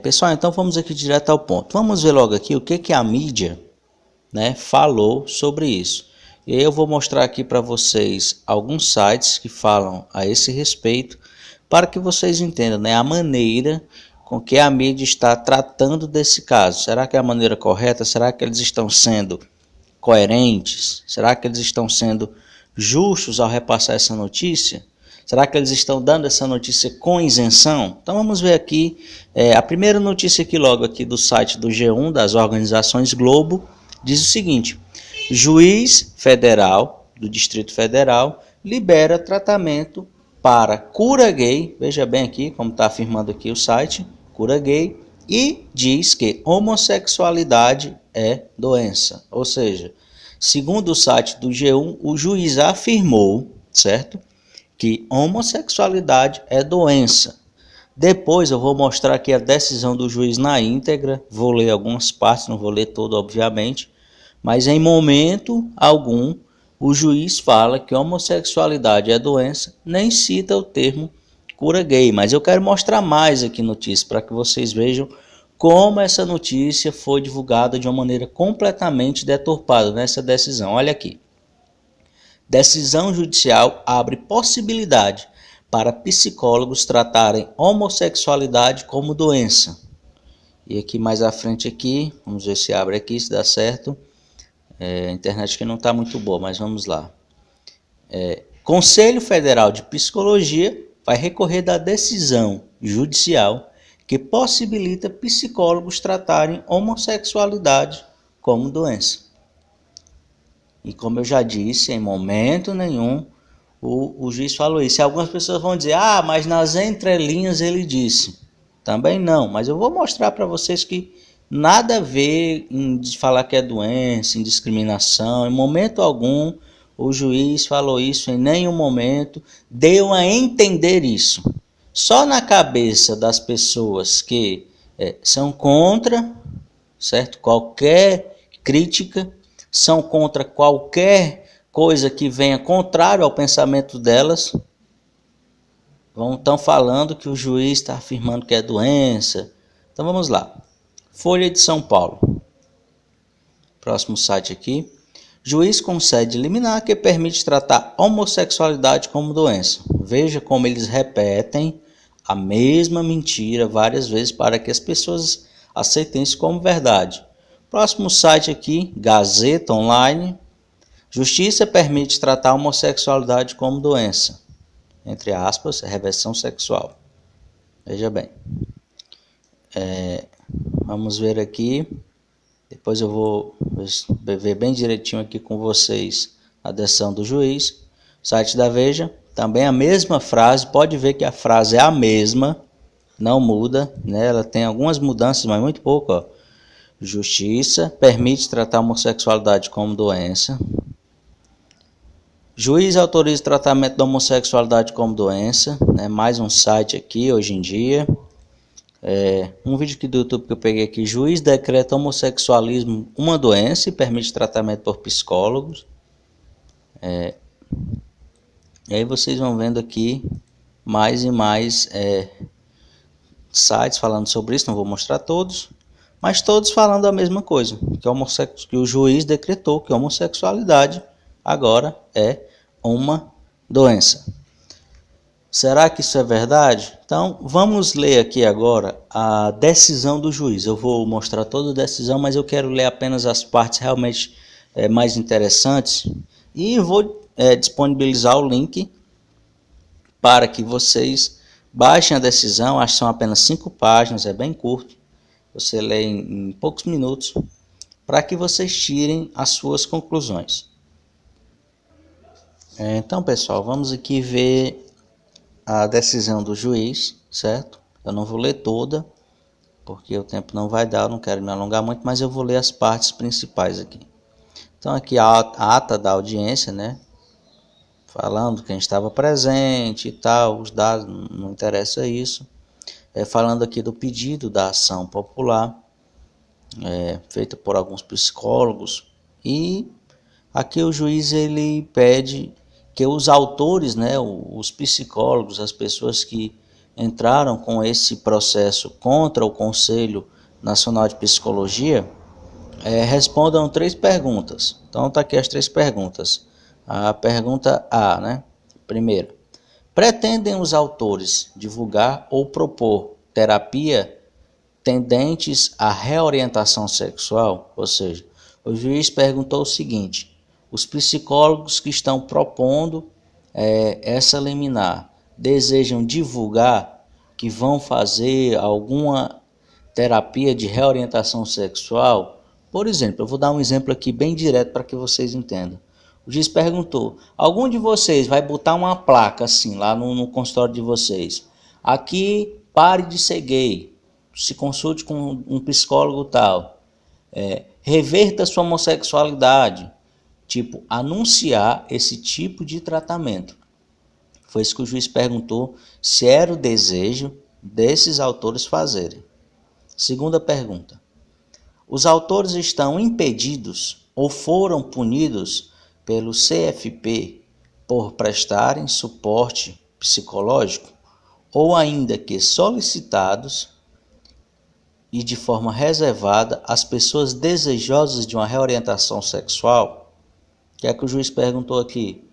Pessoal, então vamos aqui direto ao ponto. Vamos ver logo aqui o que a mídia, né, falou sobre isso. E aí eu vou mostrar aqui para vocês alguns sites que falam a esse respeito, para que vocês entendam, né, a maneira com que a mídia está tratando desse caso. Será que é a maneira correta? Será que eles estão sendo coerentes? Será que eles estão sendo justos ao repassar essa notícia? Será que eles estão dando essa notícia com isenção? Então vamos ver aqui a primeira notícia aqui logo aqui do site do G1, das organizações Globo, diz o seguinte: juiz federal do Distrito Federal libera tratamento para cura gay, veja bem aqui como está afirmando aqui o site, cura gay, e diz que homossexualidade é doença. Ou seja, segundo o site do G1, o juiz afirmou, certo, que homossexualidade é doença. Depois eu vou mostrar aqui a decisão do juiz na íntegra, vou ler algumas partes, não vou ler todo obviamente, mas em momento algum o juiz fala que homossexualidade é doença, nem cita o termo cura gay, mas eu quero mostrar mais aqui notícia para que vocês vejam como essa notícia foi divulgada de uma maneira completamente deturpada nessa decisão. Olha aqui. Decisão judicial abre possibilidade para psicólogos tratarem homossexualidade como doença. E aqui mais à frente aqui, vamos ver se abre aqui, se dá certo. A internet aqui não está muito boa, mas vamos lá. Conselho Federal de Psicologia vai recorrer da decisão judicial que possibilita psicólogos tratarem homossexualidade como doença. E como eu já disse, em momento nenhum o juiz falou isso. E algumas pessoas vão dizer, mas nas entrelinhas ele disse. Também não, mas eu vou mostrar para vocês que nada a ver em falar que é doença, em discriminação. Em momento algum o juiz falou isso, em nenhum momento deu a entender isso. Só na cabeça das pessoas que são contra, certo? Qualquer crítica, são contra qualquer coisa que venha contrário ao pensamento delas, estão falando que o juiz está afirmando que é doença. Então vamos lá. Folha de São Paulo. Próximo site aqui. Juiz concede liminar que permite tratar homossexualidade como doença. Veja como eles repetem a mesma mentira várias vezes para que as pessoas aceitem isso como verdade. Próximo site aqui, Gazeta Online. Justiça permite tratar a homossexualidade como doença. Entre aspas, reversão sexual. Veja bem. Vamos ver aqui. Depois eu vou ver bem direitinho aqui com vocês a decisão do juiz. Site da Veja. Também a mesma frase. Pode ver que a frase é a mesma. Não muda, né? Ela tem algumas mudanças, mas muito pouco, ó. Justiça permite tratar a homossexualidade como doença. Juiz autoriza o tratamento da homossexualidade como doença. Mais um site aqui hoje em dia. Um vídeo aqui do YouTube que eu peguei aqui. Juiz decreta homossexualismo uma doença e permite tratamento por psicólogos. E aí vocês vão vendo aqui mais e mais sites falando sobre isso. Não vou mostrar todos. Mas todos falando a mesma coisa, que o juiz decretou que a homossexualidade agora é uma doença. Será que isso é verdade? Então, vamos ler aqui agora a decisão do juiz. Eu vou mostrar toda a decisão, mas eu quero ler apenas as partes realmente mais interessantes. E vou disponibilizar o link para que vocês baixem a decisão. Acho que são apenas 5 páginas, é bem curto. Você lê em poucos minutos, para que vocês tirem as suas conclusões. Então, pessoal, vamos aqui ver a decisão do juiz, certo? Eu não vou ler toda, porque o tempo não vai dar, eu não quero me alongar muito, mas eu vou ler as partes principais aqui. Então, aqui a ata da audiência, né? Falando quem estava presente e tal, os dados, não interessa isso. Falando aqui do pedido da ação popular, feita por alguns psicólogos, e aqui o juiz ele pede que os autores, né, os psicólogos, as pessoas que entraram com esse processo contra o Conselho Nacional de Psicologia, respondam 3 perguntas. Então tá aqui as 3 perguntas. A pergunta A, né? Primeira, pretendem os autores divulgar ou propor terapia tendentes à reorientação sexual? Ou seja, o juiz perguntou o seguinte: os psicólogos que estão propondo essa liminar desejam divulgar que vão fazer alguma terapia de reorientação sexual? Por exemplo, eu vou dar um exemplo aqui bem direto para que vocês entendam. O juiz perguntou: algum de vocês vai botar uma placa assim lá no consultório de vocês? Aqui, pare de ser gay, se consulte com um psicólogo tal, reverta sua homossexualidade, tipo, anunciar esse tipo de tratamento. Foi isso que o juiz perguntou, se era o desejo desses autores fazerem. Segunda pergunta: os autores estão impedidos ou foram punidos pelo CFP por prestarem suporte psicológico, ou ainda que solicitados e de forma reservada às pessoas desejosas de uma reorientação sexual? O que é que o juiz perguntou aqui?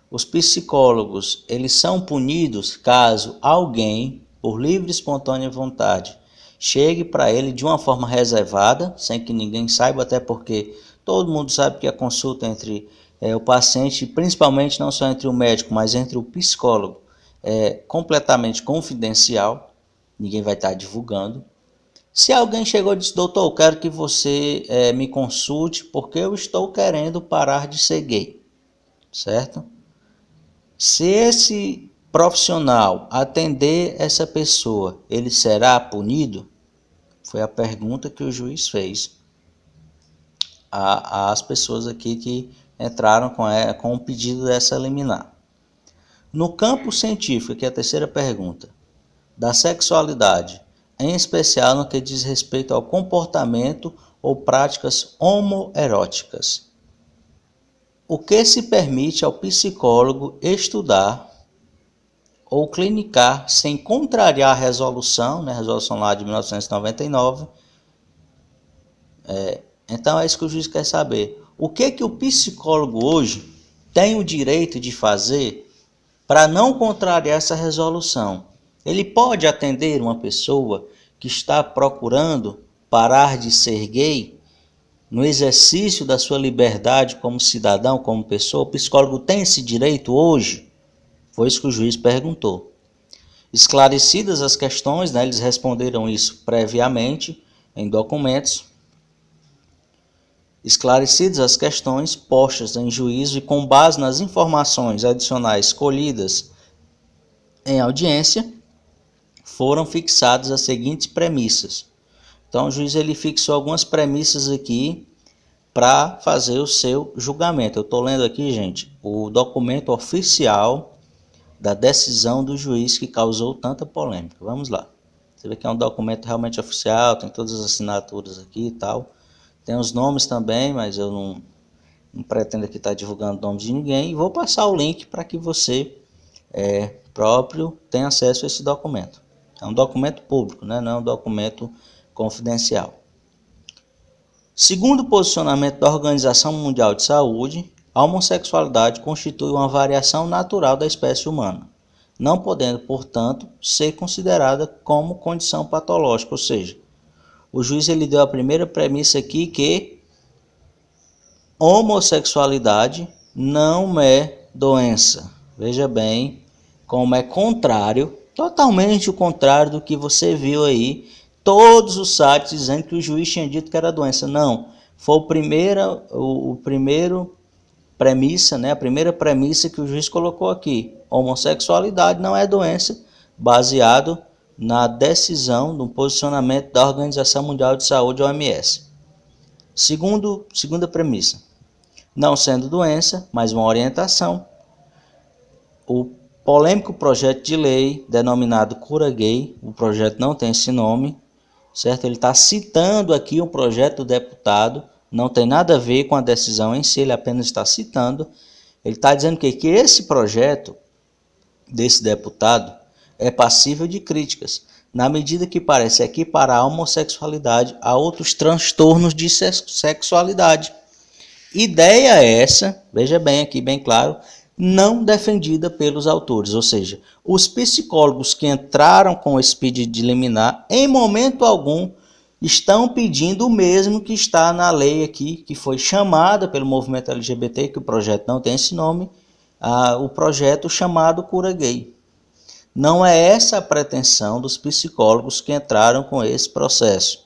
Os psicólogos, eles são punidos caso alguém, por livre e espontânea vontade, chegue para ele de uma forma reservada, sem que ninguém saiba, até porque todo mundo sabe que a consulta entre o paciente, principalmente não só entre o médico, mas entre o psicólogo, é completamente confidencial, ninguém vai estar divulgando. Se alguém chegou e disse: doutor, eu quero que você me consulte porque eu estou querendo parar de ser gay, certo? Se esse profissional atender essa pessoa, ele será punido? Foi a pergunta que o juiz fez às pessoas aqui que entraram com o pedido dessa liminar. No campo científico, que é a terceira pergunta, da sexualidade, em especial no que diz respeito ao comportamento ou práticas homoeróticas, o que se permite ao psicólogo estudar ou clinicar sem contrariar a resolução, né, a resolução lá de 1999. Então é isso que o juiz quer saber. O que o psicólogo hoje tem o direito de fazer para não contrariar essa resolução? Ele pode atender uma pessoa que está procurando parar de ser gay no exercício da sua liberdade como cidadão, como pessoa? O psicólogo tem esse direito hoje? Foi isso que o juiz perguntou. Esclarecidas as questões, né, eles responderam isso previamente em documentos. Esclarecidas as questões postas em juízo e com base nas informações adicionais colhidas em audiência, foram fixadas as seguintes premissas. Então o juiz ele fixou algumas premissas aqui para fazer o seu julgamento. Eu estou lendo aqui, gente, o documento oficial da decisão do juiz que causou tanta polêmica. Vamos lá. Você vê que é um documento realmente oficial, tem todas as assinaturas aqui e tal. Tem os nomes também, mas eu não pretendo aqui estar divulgando nomes de ninguém. E vou passar o link para que você próprio tenha acesso a esse documento. É um documento público, né? Não é um documento confidencial. Segundo o posicionamento da Organização Mundial de Saúde, a homossexualidade constitui uma variação natural da espécie humana, não podendo, portanto, ser considerada como condição patológica. Ou seja, o juiz ele deu a primeira premissa aqui, que homossexualidade não é doença. Veja bem como é contrário, totalmente o contrário do que você viu aí, todos os sites dizendo que o juiz tinha dito que era doença. Não, foi o primeiro premissa, né? A primeira premissa que o juiz colocou aqui: homossexualidade não é doença, baseado na decisão, no posicionamento da Organização Mundial de Saúde, OMS. Segunda premissa: não sendo doença, mas uma orientação, o polêmico projeto de lei denominado Cura Gay, o projeto não tem esse nome, certo? Ele está citando aqui um projeto do deputado, não tem nada a ver com a decisão em si, ele apenas está citando. Ele está dizendo que esse projeto desse deputado é passível de críticas, na medida que parece equiparar a homossexualidade a outros transtornos de sexualidade. Ideia essa, veja bem aqui bem claro, não defendida pelos autores, ou seja, os psicólogos que entraram com esse pedido de liminar, em momento algum, estão pedindo o mesmo que está na lei aqui, que foi chamada pelo movimento LGBT, que o projeto não tem esse nome, o projeto chamado Cura Gay. Não é essa a pretensão dos psicólogos que entraram com esse processo.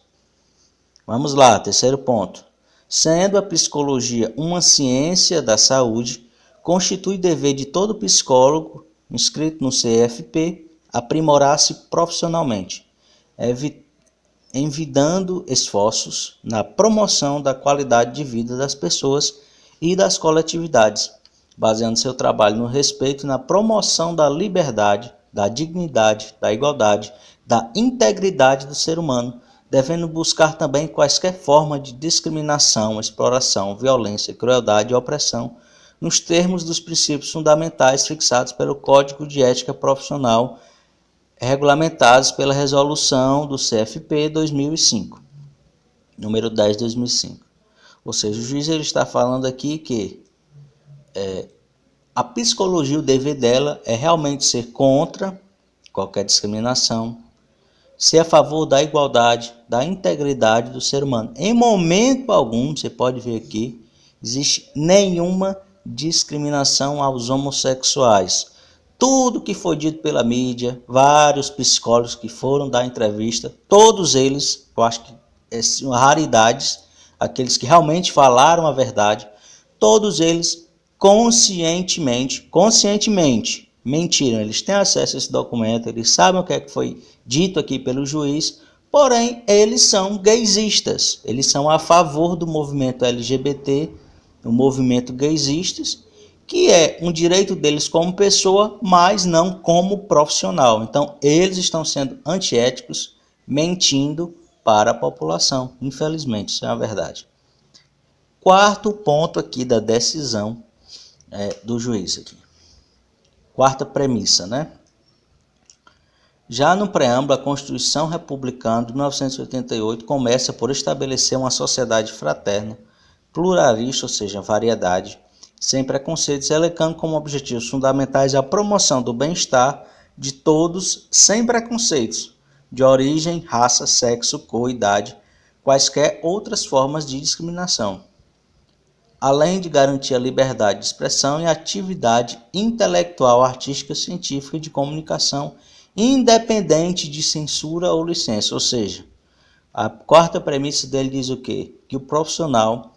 Vamos lá, terceiro ponto. Sendo a psicologia uma ciência da saúde, constitui dever de todo psicólogo inscrito no CFP aprimorar-se profissionalmente, envidando esforços na promoção da qualidade de vida das pessoas e das coletividades, baseando seu trabalho no respeito e na promoção da liberdade, da dignidade, da igualdade, da integridade do ser humano, devendo buscar também quaisquer formas de discriminação, exploração, violência, crueldade e opressão, nos termos dos princípios fundamentais fixados pelo Código de Ética Profissional, regulamentados pela Resolução do CFP 2005, número 10/2005. Ou seja, o juiz ele está falando aqui que a psicologia, o dever dela é realmente ser contra qualquer discriminação, ser a favor da igualdade, da integridade do ser humano. Em momento algum, você pode ver aqui, existe nenhuma discriminação aos homossexuais. Tudo que foi dito pela mídia, vários psicólogos que foram dar entrevista, todos eles, eu acho que são raridades, aqueles que realmente falaram a verdade, todos eles conscientemente mentiram. Eles têm acesso a esse documento, eles sabem o que é que foi dito aqui pelo juiz, porém eles são gaysistas, eles são a favor do movimento LGBT, o movimento gaysistas, que é um direito deles como pessoa, mas não como profissional. Então eles estão sendo antiéticos, mentindo para a população, infelizmente, isso é a verdade. Quarto ponto aqui da decisão do juiz aqui. Quarta premissa, né? Já no preâmbulo, a Constituição Republicana de 1988 começa por estabelecer uma sociedade fraterna, pluralista, ou seja, variedade, sem preconceitos, elencando como objetivos fundamentais a promoção do bem-estar de todos, sem preconceitos, de origem, raça, sexo, cor, idade, quaisquer outras formas de discriminação, além de garantir a liberdade de expressão e atividade intelectual, artística, científica e de comunicação, independente de censura ou licença. Ou seja, a quarta premissa dele diz o quê? Que o profissional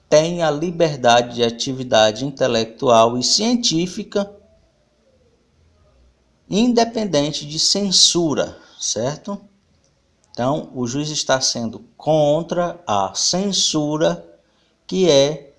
tem a liberdade de atividade intelectual e científica, independente de censura, certo? Então, o juiz está sendo contra a censura, que é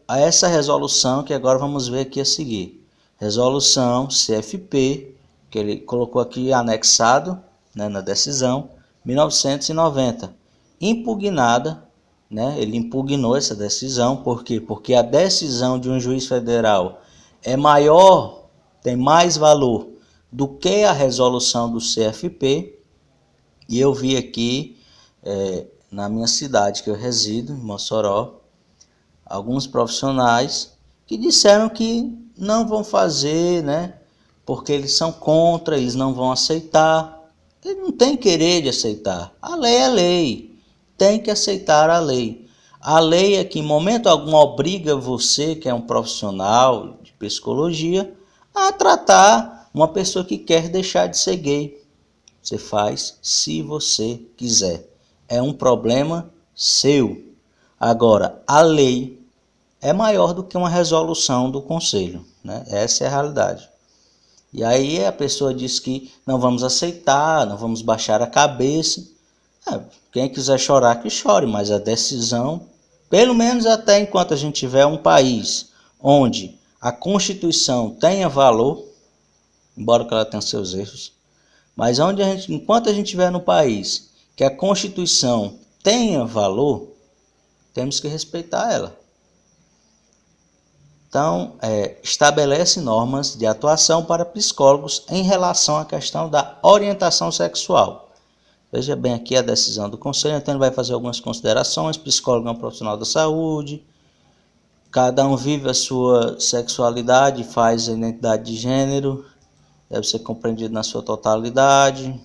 essa resolução que agora vamos ver aqui a seguir. Resolução CFP, que ele colocou aqui anexado, né, na decisão, 1990, impugnada, né, ele impugnou essa decisão, por quê? Porque a decisão de um juiz federal é maior, tem mais valor do que a resolução do CFP, e eu vi aqui, na minha cidade que eu resido, em Mossoró, alguns profissionais que disseram que não vão fazer, né? Porque eles são contra, eles não vão aceitar. Ele não tem querer de aceitar. A lei é lei. Tem que aceitar a lei. A lei é que em momento algum obriga você, que é um profissional de psicologia, a tratar uma pessoa que quer deixar de ser gay. Você faz se você quiser. É um problema seu. Agora, a lei é maior do que uma resolução do conselho, né? Essa é a realidade. E aí a pessoa diz que não vamos aceitar, não vamos baixar a cabeça. Quem quiser chorar, que chore, mas a decisão, pelo menos até enquanto a gente tiver um país onde a Constituição tenha valor, embora ela tenha seus erros, mas enquanto a gente tiver no país que a Constituição tenha valor, temos que respeitar ela. Então, estabelece normas de atuação para psicólogos em relação à questão da orientação sexual. Veja bem aqui a decisão do Conselho, então ele vai fazer algumas considerações. Psicólogo é um profissional da saúde, cada um vive a sua sexualidade, faz a identidade de gênero, deve ser compreendido na sua totalidade.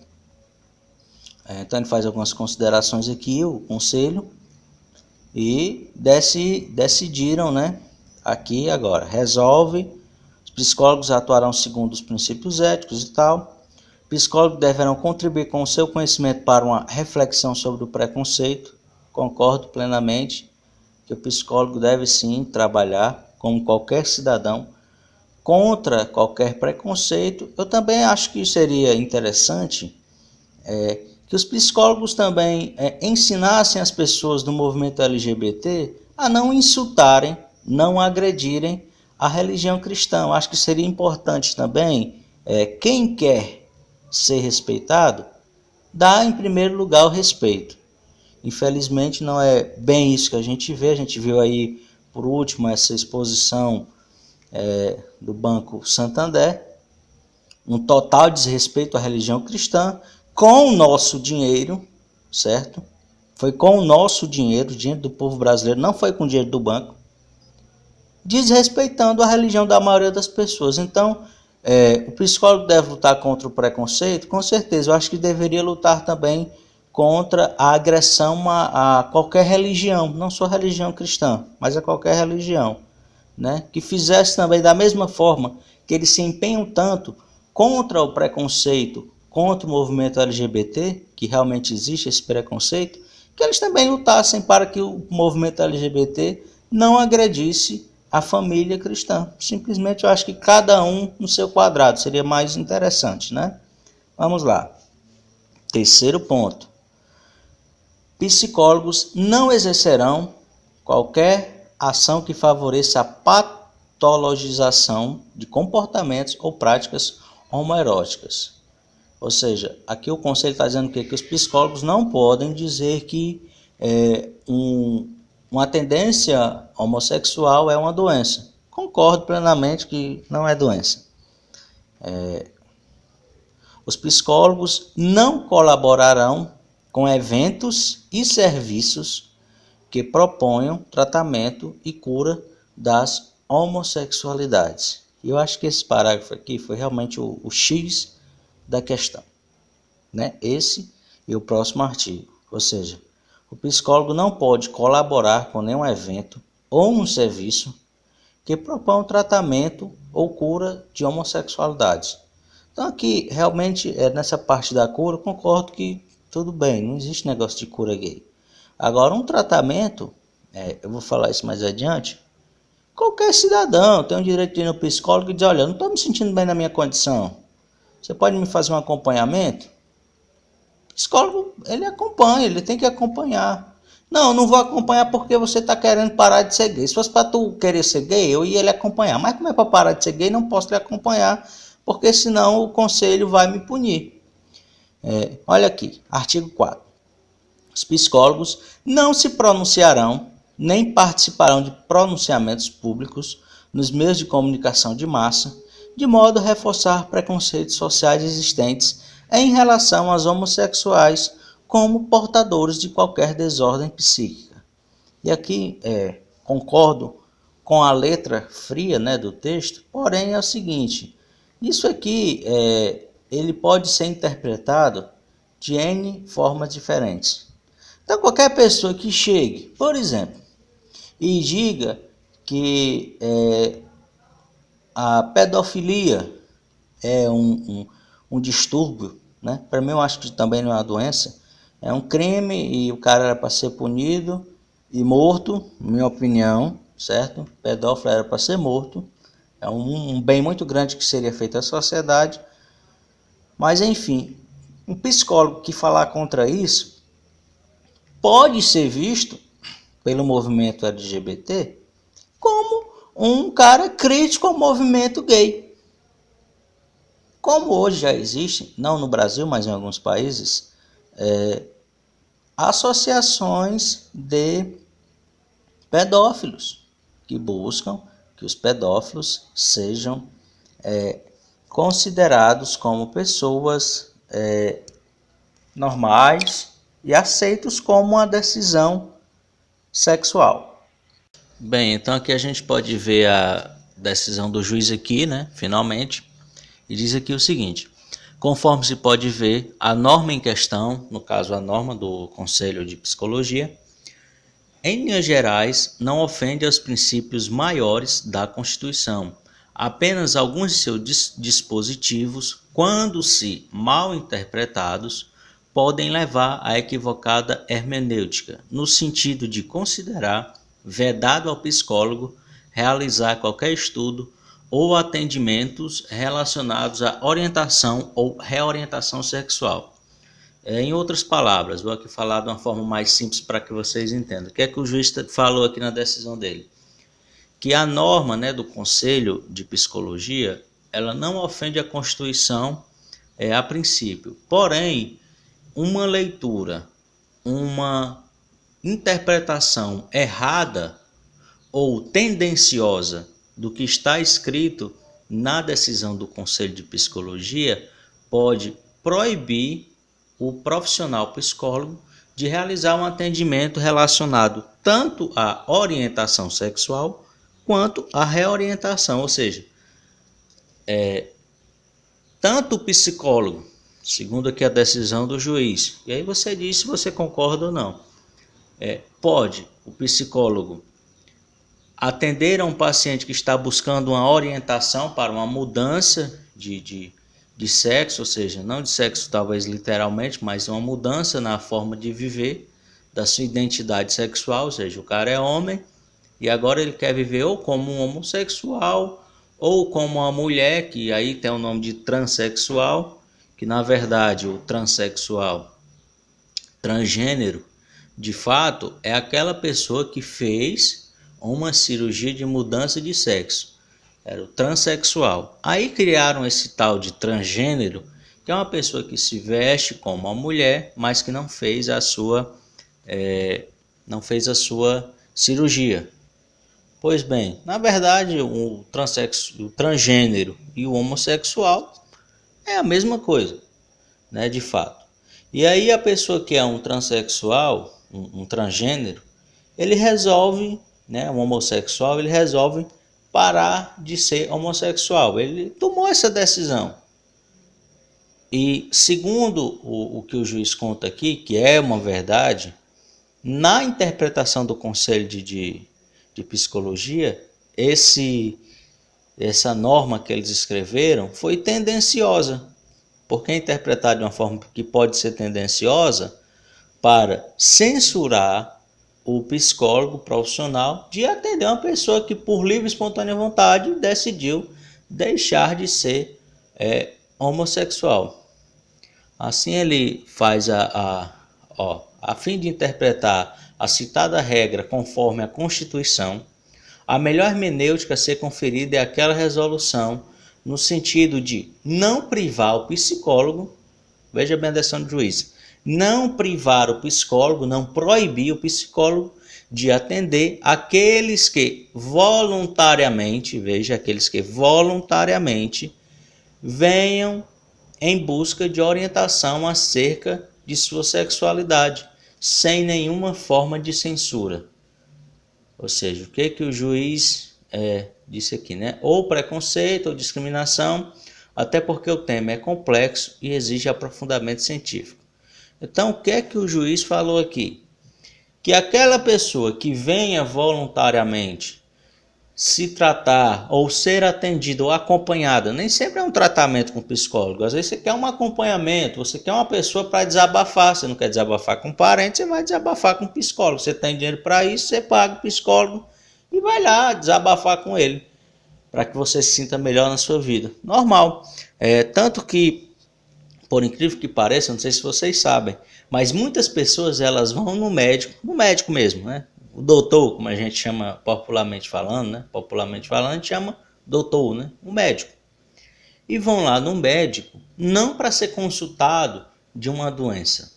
Então ele faz algumas considerações aqui, o Conselho, e decidiram, né? Aqui agora, resolve, os psicólogos atuarão segundo os princípios éticos e tal. Psicólogos deverão contribuir com o seu conhecimento para uma reflexão sobre o preconceito. Concordo plenamente que o psicólogo deve sim trabalhar, como qualquer cidadão, contra qualquer preconceito. Eu também acho que seria interessante que os psicólogos também ensinassem as pessoas do movimento LGBT a não insultarem, não agredirem a religião cristã. Eu acho que seria importante também, quem quer ser respeitado, dar em primeiro lugar o respeito. Infelizmente não é bem isso que a gente viu aí por último essa exposição do Banco Santander, um total desrespeito à religião cristã, com o nosso dinheiro, certo? Foi com o nosso dinheiro, o dinheiro do povo brasileiro, não foi com o dinheiro do banco, desrespeitando a religião da maioria das pessoas. Então, o psicólogo deve lutar contra o preconceito? Com certeza, eu acho que deveria lutar também contra a agressão a qualquer religião, não só a religião cristã, mas a qualquer religião, né? Que fizesse também da mesma forma que eles se empenham tanto contra o preconceito, contra o movimento LGBT, que realmente existe esse preconceito, que eles também lutassem para que o movimento LGBT não agredisse a família cristã. Simplesmente eu acho que cada um no seu quadrado seria mais interessante, né? Vamos lá. Terceiro ponto. Psicólogos não exercerão qualquer ação que favoreça a patologização de comportamentos ou práticas homoeróticas. Ou seja, aqui o conselho está dizendo que os psicólogos não podem dizer que uma tendência homossexual é uma doença. Concordo plenamente que não é doença. Os psicólogos não colaborarão com eventos e serviços que proponham tratamento e cura das homossexualidades. E eu acho que esse parágrafo aqui foi realmente o X da questão, né? Esse e o próximo artigo. Ou seja, o psicólogo não pode colaborar com nenhum evento ou um serviço que propõe tratamento ou cura de homossexualidades. Então aqui, realmente, nessa parte da cura, eu concordo que tudo bem, não existe negócio de cura gay. Agora, um tratamento, eu vou falar isso mais adiante, qualquer cidadão tem o direito de ir no psicólogo e dizer, olha, eu não estou me sentindo bem na minha condição, você pode me fazer um acompanhamento? O psicólogo, ele acompanha, ele tem que acompanhar. Não vou acompanhar porque você está querendo parar de ser gay. Se fosse para tu querer ser gay, eu ia lhe acompanhar. Mas como é para parar de ser gay, não posso lhe acompanhar, porque senão o conselho vai me punir. Olha aqui, artigo 4. Os psicólogos não se pronunciarão nem participarão de pronunciamentos públicos nos meios de comunicação de massa, de modo a reforçar preconceitos sociais existentes em relação aos homossexuais como portadores de qualquer desordem psíquica. E aqui concordo com a letra fria, né, do texto, porém é o seguinte, isso aqui ele pode ser interpretado de N formas diferentes. Então qualquer pessoa que chegue, por exemplo, e diga que a pedofilia é um distúrbio, né? Para mim eu acho que também não é uma doença, é um crime e o cara era para ser punido e morto, minha opinião, certo? Pedófilo era para ser morto, é um bem muito grande que seria feito à sociedade, mas enfim, um psicólogo que falar contra isso pode ser visto pelo movimento LGBT como um cara crítico ao movimento gay. Como hoje já existe, não no Brasil, mas em alguns países, associações de pedófilos que buscam que que os pedófilos sejam considerados como pessoas normais e aceitos como uma decisão sexual. Bem, então aqui a gente pode ver a decisão do juiz aqui, né, finalmente, e diz aqui o seguinte: conforme se pode ver, a norma em questão, no caso a norma do Conselho de Psicologia, em linhas gerais, não ofende aos princípios maiores da Constituição. Apenas alguns de seus dispositivos, quando se mal interpretados, podem levar à equivocada hermenêutica, no sentido de considerar vedado ao psicólogo realizar qualquer estudo ou atendimentos relacionados à orientação ou reorientação sexual. Em outras palavras, vou aqui falar de uma forma mais simples para que vocês entendam. O que é que o juiz falou aqui na decisão dele? Que a norma, né, do Conselho de Psicologia, ela não ofende a Constituição a princípio. Porém, uma leitura, uma interpretação errada ou tendenciosa do que está escrito na decisão do Conselho de Psicologia pode proibir o profissional psicólogo de realizar um atendimento relacionado tanto à orientação sexual quanto à reorientação, ou seja, tanto o psicólogo, segundo aqui a decisão do juiz, e aí você diz se você concorda ou não, pode o psicólogo atender a um paciente que está buscando uma orientação para uma mudança de sexo, ou seja, não de sexo talvez literalmente, mas uma mudança na forma de viver da sua identidade sexual, ou seja, o cara é homem e agora ele quer viver ou como um homossexual ou como uma mulher, que aí tem o nome de transexual, que na verdade o transexual, transgênero, de fato é aquela pessoa que fez uma cirurgia de mudança de sexo, era o transexual. Aí criaram esse tal de transgênero, que é uma pessoa que se veste como uma mulher, mas que não fez a sua cirurgia. Pois bem, na verdade o transgênero e o homossexual é a mesma coisa, né, de fato. E aí a pessoa que é um transexual, um transgênero, ele resolve, né, um homossexual, ele resolve parar de ser homossexual. Ele tomou essa decisão. E segundo o que o juiz conta aqui, que é uma verdade, na interpretação do Conselho de Psicologia, essa norma que eles escreveram foi tendenciosa. Porque é interpretado de uma forma que pode ser tendenciosa para censurar o psicólogo profissional de atender uma pessoa que por livre e espontânea vontade decidiu deixar de ser homossexual. Assim ele faz a fim de interpretar a citada regra conforme a Constituição, a melhor hermenêutica a ser conferida é aquela resolução no sentido de não privar o psicólogo, veja bem a decisão do juiz, não privar o psicólogo, não proibir o psicólogo de atender aqueles que voluntariamente, veja, aqueles que voluntariamente venham em busca de orientação acerca de sua sexualidade, sem nenhuma forma de censura. Ou seja, o que o juiz disse aqui, né? Ou preconceito ou discriminação, até porque o tema é complexo e exige aprofundamento científico. Então, o que o juiz falou aqui? Que aquela pessoa que venha voluntariamente se tratar ou ser atendida ou acompanhada, nem sempre é um tratamento com psicólogo, às vezes você quer um acompanhamento, você quer uma pessoa para desabafar, você não quer desabafar com um parente, você vai desabafar com um psicólogo, você tem dinheiro para isso, você paga o psicólogo e vai lá desabafar com ele, para que você se sinta melhor na sua vida, normal. Tanto que, por incrível que pareça, não sei se vocês sabem, mas muitas pessoas elas vão no médico mesmo, né? O doutor, como a gente chama popularmente falando, né? Popularmente falando, a gente chama doutor, né? O médico. E vão lá no médico, não para ser consultado de uma doença.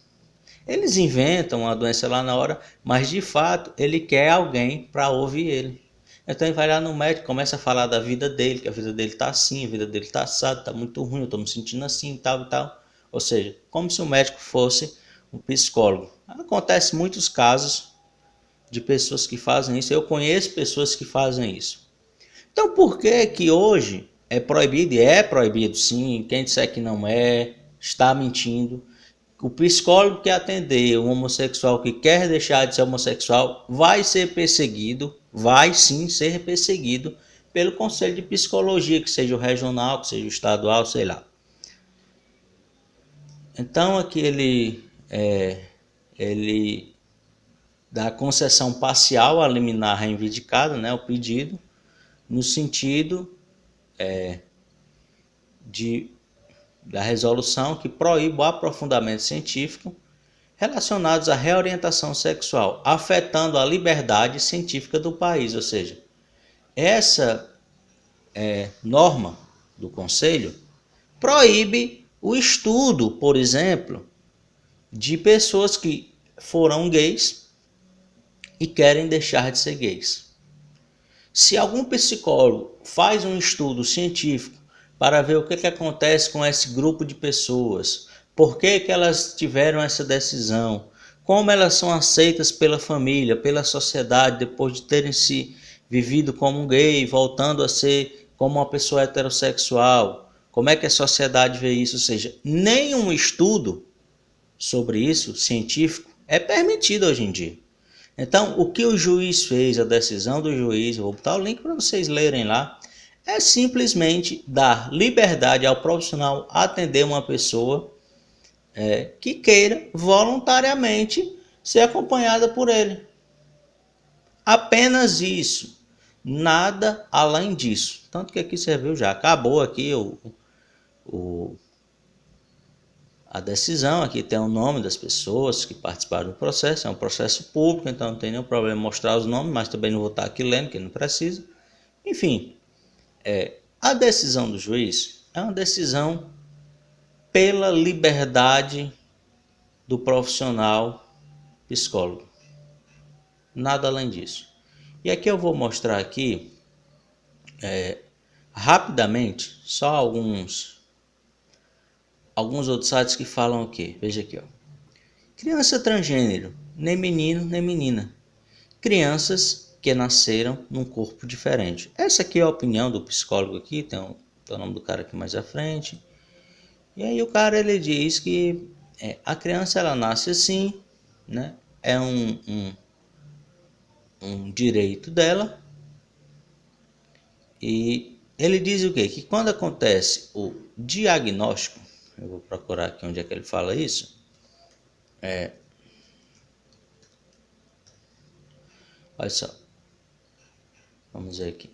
Eles inventam uma doença lá na hora, mas de fato ele quer alguém para ouvir ele. Então ele vai lá no médico, começa a falar da vida dele, que a vida dele tá assim, a vida dele tá assado, tá muito ruim, eu tô me sentindo assim e tal e tal. Ou seja, como se o médico fosse um psicólogo. Acontece muitos casos de pessoas que fazem isso, eu conheço pessoas que fazem isso. Então por que que hoje é proibido? E é proibido sim, quem disser que não é, está mentindo. O psicólogo que atender um homossexual que quer deixar de ser homossexual vai ser perseguido, vai sim ser perseguido pelo Conselho de Psicologia, que seja o regional, que seja o estadual, sei lá. Então aqui ele dá concessão parcial à liminar reivindicada, né, o pedido, no sentido da resolução que proíbe o aprofundamento científico relacionados à reorientação sexual, afetando a liberdade científica do país. Ou seja, essa norma do Conselho proíbe o estudo, por exemplo, de pessoas que foram gays e querem deixar de ser gays. Se algum psicólogo faz um estudo científico para ver o que acontece com esse grupo de pessoas, por que elas tiveram essa decisão, como elas são aceitas pela família, pela sociedade, depois de terem se vivido como um gay, voltando a ser como uma pessoa heterossexual, como é que a sociedade vê isso? Ou seja, nenhum estudo sobre isso, científico, é permitido hoje em dia. Então, o que o juiz fez, a decisão do juiz, vou botar o link para vocês lerem lá, é simplesmente dar liberdade ao profissional atender uma pessoa que queira voluntariamente ser acompanhada por ele. Apenas isso, nada além disso. Tanto que aqui você viu, já acabou aqui a decisão, aqui tem o nome das pessoas que participaram do processo, é um processo público, então não tem nenhum problema mostrar os nomes, mas também não vou estar aqui lendo, que não precisa. Enfim, a decisão do juiz é uma decisão pela liberdade do profissional psicólogo. Nada além disso. E aqui eu vou mostrar aqui, rapidamente, só alguns outros sites que falam o quê? Veja aqui, ó. Criança transgênero, nem menino nem menina. Crianças que nasceram num corpo diferente. Essa aqui é a opinião do psicólogo aqui, tem o nome do cara aqui mais à frente. E aí o cara ele diz que a criança ela nasce assim, né? É um direito dela. E ele diz o quê? Que quando acontece o diagnóstico, eu vou procurar aqui onde é que ele fala isso. Olha só. Vamos ver aqui.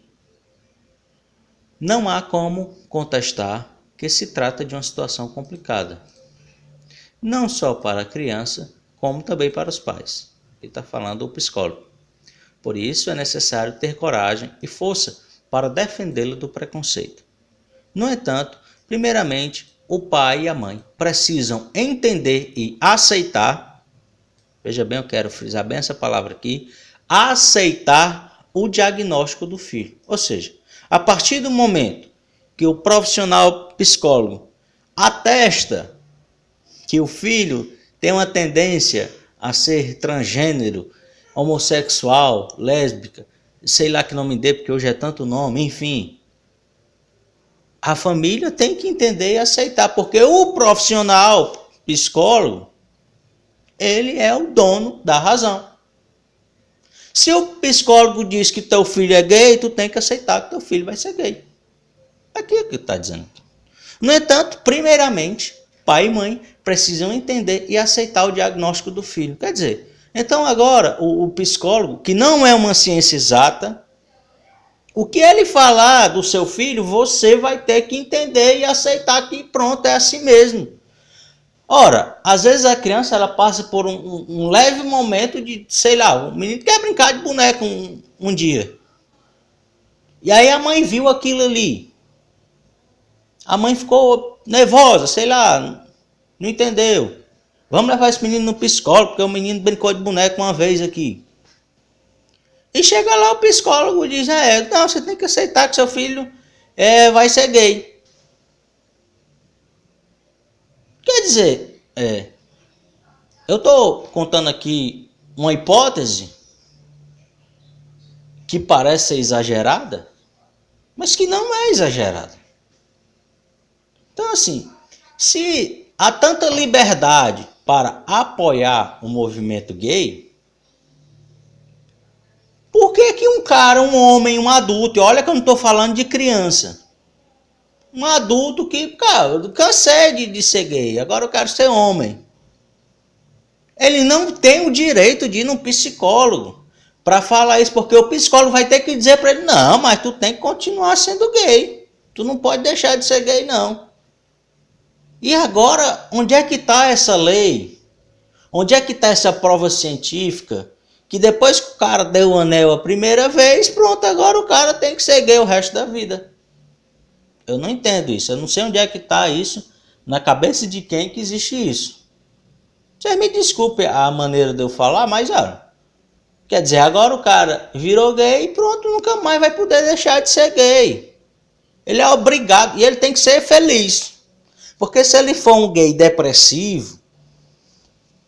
Não há como contestar que se trata de uma situação complicada. Não só para a criança, como também para os pais. Ele está falando o psicólogo. Por isso é necessário ter coragem e força para defendê-lo do preconceito. No entanto, primeiramente, o pai e a mãe precisam entender e aceitar, veja bem, eu quero frisar bem essa palavra aqui, aceitar o diagnóstico do filho. Ou seja, a partir do momento que o profissional psicólogo atesta que o filho tem uma tendência a ser transgênero, homossexual, lésbica, sei lá que nome dê, porque hoje é tanto nome, enfim. A família tem que entender e aceitar, porque o profissional psicólogo, ele é o dono da razão. Se o psicólogo diz que teu filho é gay, tu tem que aceitar que teu filho vai ser gay. Aqui é o que está dizendo. No entanto, primeiramente, pai e mãe precisam entender e aceitar o diagnóstico do filho. Quer dizer, então agora o psicólogo, que não é uma ciência exata, o que ele falar do seu filho, você vai ter que entender e aceitar que pronto, é assim mesmo. Ora, às vezes a criança ela passa por um leve momento de, sei lá, o menino quer brincar de boneco um dia. E aí a mãe viu aquilo ali. A mãe ficou nervosa, sei lá, não entendeu. Vamos levar esse menino no psicólogo, porque o menino brincou de boneco uma vez aqui. E chega lá o psicólogo e diz, não, você tem que aceitar que seu filho vai ser gay. Quer dizer, eu estou contando aqui uma hipótese que parece ser exagerada, mas que não é exagerada. Então, assim, se há tanta liberdade para apoiar o movimento gay, por que que um cara, um homem, um adulto, e olha que eu não estou falando de criança, um adulto que, cara, eu cansei de ser gay, agora eu quero ser homem, ele não tem o direito de ir num psicólogo para falar isso, porque o psicólogo vai ter que dizer para ele, não, mas tu tem que continuar sendo gay, tu não pode deixar de ser gay não. E agora, onde é que está essa lei? Onde é que está essa prova científica? Que depois que o cara deu o anel a primeira vez, pronto, agora o cara tem que ser gay o resto da vida. Eu não entendo isso, eu não sei onde é que está isso, na cabeça de quem que existe isso. Vocês me desculpem a maneira de eu falar, mas quer dizer, agora o cara virou gay e pronto, nunca mais vai poder deixar de ser gay. Ele é obrigado e ele tem que ser feliz. Porque se ele for um gay depressivo,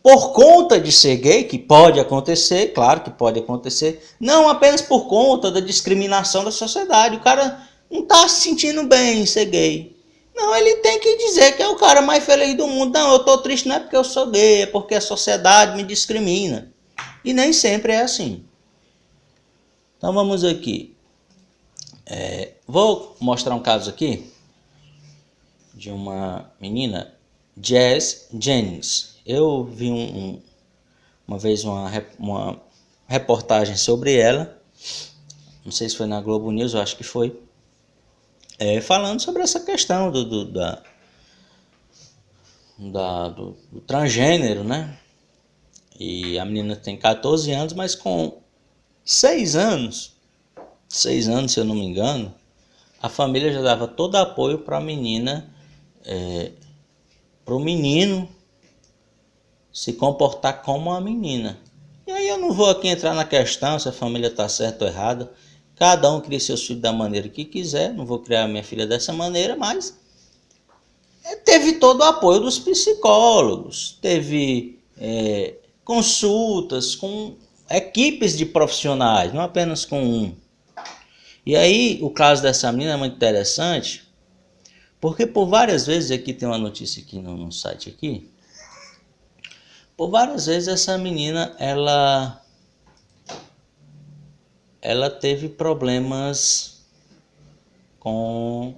por conta de ser gay, que pode acontecer, claro que pode acontecer, não apenas por conta da discriminação da sociedade, o cara não está se sentindo bem em ser gay. Não, ele tem que dizer que é o cara mais feliz do mundo. Não, eu estou triste não é porque eu sou gay, é porque a sociedade me discrimina. E nem sempre é assim. Então vamos aqui. Vou mostrar um caso aqui de uma menina, Jazz Jennings. Eu vi uma vez uma reportagem sobre ela, não sei se foi na Globo News, eu acho que foi, falando sobre essa questão do transgênero, né? E a menina tem 14 anos, mas com 6 anos, se eu não me engano, a família já dava todo apoio para a menina, para o menino se comportar como uma menina. E aí eu não vou aqui entrar na questão se a família está certa ou errada. Cada um cria seus filhos da maneira que quiser. Não vou criar minha filha dessa maneira, mas teve todo o apoio dos psicólogos. Teve consultas com equipes de profissionais, não apenas com um. E aí o caso dessa menina é muito interessante, porque por várias vezes, aqui tem uma notícia aqui no site aqui, por várias vezes essa menina, ela teve problemas com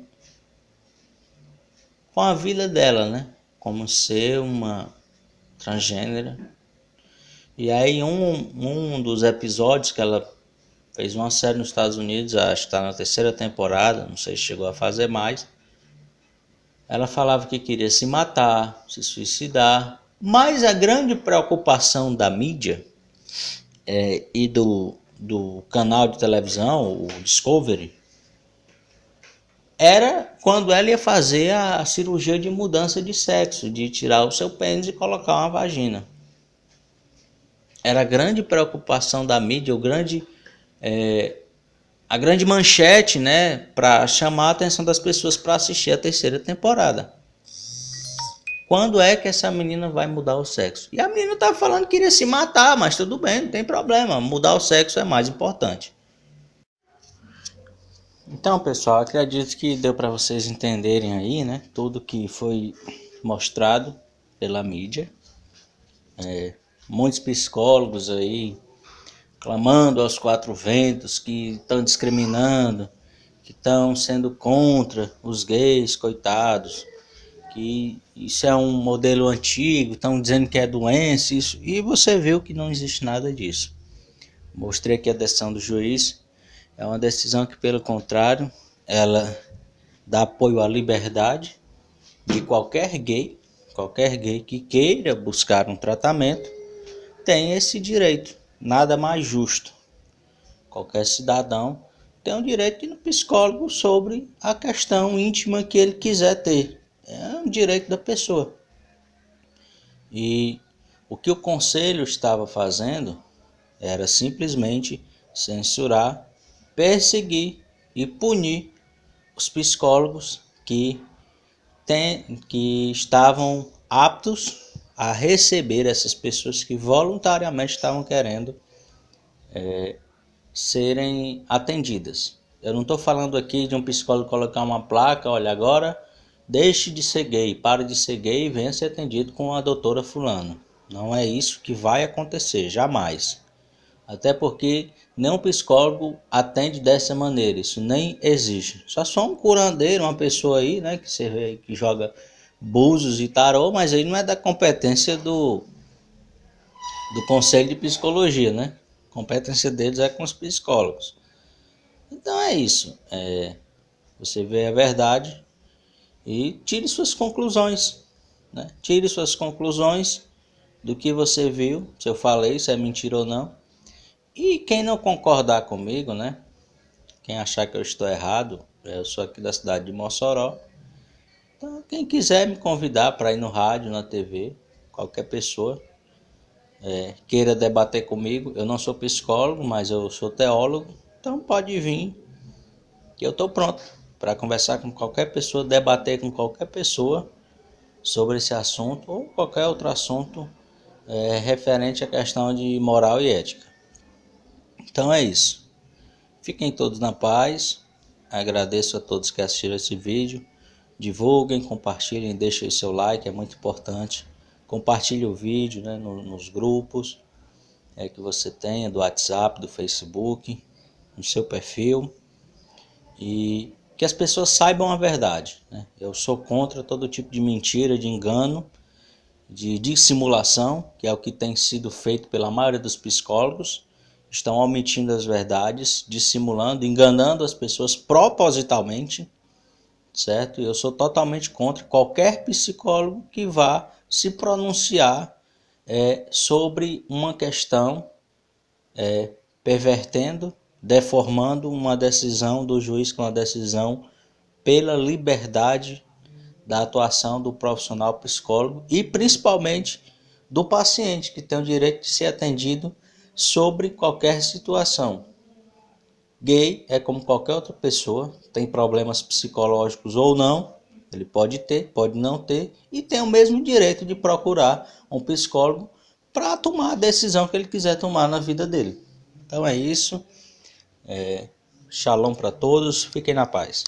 a vida dela, né? Como ser uma transgênera. E aí um dos episódios que ela fez uma série nos Estados Unidos, acho que está na 3ª temporada, não sei se chegou a fazer mais. Ela falava que queria se matar, se suicidar. Mas a grande preocupação da mídia e do canal de televisão, o Discovery, era quando ela ia fazer a cirurgia de mudança de sexo, de tirar o seu pênis e colocar uma vagina. Era a grande preocupação da mídia, a grande manchete, né, para chamar a atenção das pessoas para assistir a 3ª temporada. Quando é que essa menina vai mudar o sexo? E a menina estava falando que queria se matar, mas tudo bem, não tem problema. Mudar o sexo é mais importante. Então, pessoal, acredito que deu para vocês entenderem aí, né? Tudo que foi mostrado pela mídia. Muitos psicólogos aí clamando aos 4 ventos que estão discriminando, que estão sendo contra os gays, coitados. Que isso é um modelo antigo, estão dizendo que é doença, isso, e você viu que não existe nada disso. Mostrei que a decisão do juiz é uma decisão que, pelo contrário, ela dá apoio à liberdade de qualquer gay que queira buscar um tratamento, tem esse direito, nada mais justo. Qualquer cidadão tem o direito de ir no psicólogo sobre a questão íntima que ele quiser ter. É um direito da pessoa. E o que o conselho estava fazendo era simplesmente censurar, perseguir e punir os psicólogos que estavam aptos a receber essas pessoas que voluntariamente estavam querendo serem atendidas. Eu não estou falando aqui de um psicólogo colocar uma placa, olha, agora deixe de ser gay, pare de ser gay e venha ser atendido com a doutora fulana. Não é isso que vai acontecer, jamais. Até porque nenhum psicólogo atende dessa maneira, isso nem existe. Só um curandeiro, uma pessoa aí, né, que você vê que joga búzios e tarô, mas aí não é da competência do Conselho de Psicologia, né? A competência deles é com os psicólogos. Então é isso. Você vê a verdade e tire suas conclusões, né? Tire suas conclusões do que você viu, se eu falei, se é mentira ou não. E quem não concordar comigo, né? Quem achar que eu estou errado, eu sou aqui da cidade de Mossoró. Então, quem quiser me convidar para ir no rádio, na TV, qualquer pessoa, queira debater comigo, eu não sou psicólogo, mas eu sou teólogo, então pode vir, que eu estou pronto para conversar com qualquer pessoa, debater com qualquer pessoa sobre esse assunto ou qualquer outro assunto referente à questão de moral e ética. Então é isso. Fiquem todos na paz. Agradeço a todos que assistiram esse vídeo. Divulguem, compartilhem, deixem seu like, é muito importante. Compartilhe o vídeo, né, nos grupos que você tenha, do WhatsApp, do Facebook, no seu perfil. E que as pessoas saibam a verdade, né? Eu sou contra todo tipo de mentira, de engano, de dissimulação, que é o que tem sido feito pela maioria dos psicólogos. Estão omitindo as verdades, dissimulando, enganando as pessoas propositalmente, certo? Eu sou totalmente contra qualquer psicólogo que vá se pronunciar sobre uma questão pervertendo, deformando uma decisão do juiz com a decisão pela liberdade da atuação do profissional psicólogo e principalmente do paciente, que tem o direito de ser atendido sobre qualquer situação. Gay é como qualquer outra pessoa, tem problemas psicológicos ou não, ele pode ter, pode não ter, e tem o mesmo direito de procurar um psicólogo para tomar a decisão que ele quiser tomar na vida dele. Então é isso. Shalom para todos, fiquem na paz.